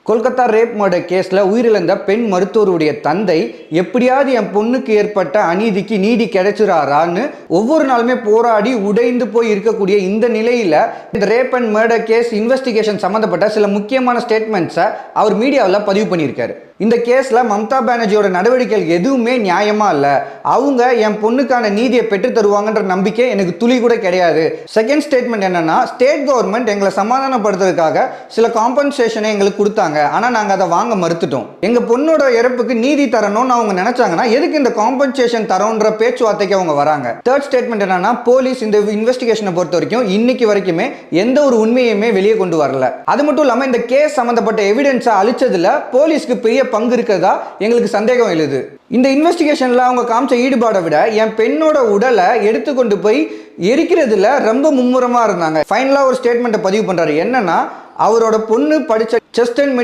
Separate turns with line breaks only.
Kolkata rape murder கேஸில் உயிரிழந்த பெண் மருத்துவருடைய தந்தை எப்படியாவது என் பொண்ணுக்கு ஏற்பட்ட அநீதிக்கு நீதி கிடைச்சிடாரான்னு ஒவ்வொரு நாளுமே போராடி உடைந்து போய் இருக்கக்கூடிய இந்த நிலையில் இந்த rape and murder case investigation சம்மந்தப்பட்ட சில முக்கியமான ஸ்டேட்மெண்ட்ஸை அவர் மீடியாவில் பதிவு பண்ணியிருக்காரு. இந்த கேஸில் மம்தா பானர்ஜியோட நடவடிக்கைகள் எதுவுமே நியாயமாக இல்லை, அவங்க என் பொண்ணுக்கான நீதியை பெற்று தருவாங்கன்ற நம்பிக்கை எனக்கு துளி கூட கிடையாது. செகண்ட் ஸ்டேட்மெண்ட் என்னன்னா, ஸ்டேட் கவர்மெண்ட் எங்களை சமாதானப்படுத்துறதுக்காக சில காம்பன்சேஷனை எங்களுக்கு கொடுத்தாங்க, ஆனால் நாங்கள் அதை வாங்க மறுத்துட்டோம். எங்கள் பொண்ணோட இறப்புக்கு நீதி தரணும்னு அவங்க நினைச்சாங்கன்னா எதுக்கு இந்த காம்பன்சேஷன் தரோன்ற பேச்சுவார்த்தைக்கு அவங்க வராங்க. தேர்ட் ஸ்டேட்மெண்ட் என்னன்னா, போலீஸ் இந்த இன்வெஸ்டிகேஷனை பொறுத்த வரைக்கும் இன்னைக்கு வரைக்குமே எந்த ஒரு உண்மையுமே வெளியே கொண்டு வரல. அது மட்டும் இல்லாமல் இந்த கேஸ் சம்பந்தப்பட்ட எவிடன்ஸை அழிச்சதுல போலீஸ்க்கு பெரிய பங்கு இருக்கிறதா எங்களுக்கு சந்தேகம் எழுது. இந்த இன்வெஸ்டிகேஷன்ல அவங்க காமிச்ச ஈடுபாடை விட என் பெண்ணோட உடலை எடுத்துக்கொண்டு போய் எரிக்கிறதுல ரொம்ப மும்முரமா இருந்தாங்க. ஃபைனலா ஒரு ஸ்டேட்மெண்ட்டை பதிவு பண்றாரு. என்னன்னா, அவரோட பொண்ணு படிச்ச செஸ்ட் அண்ட்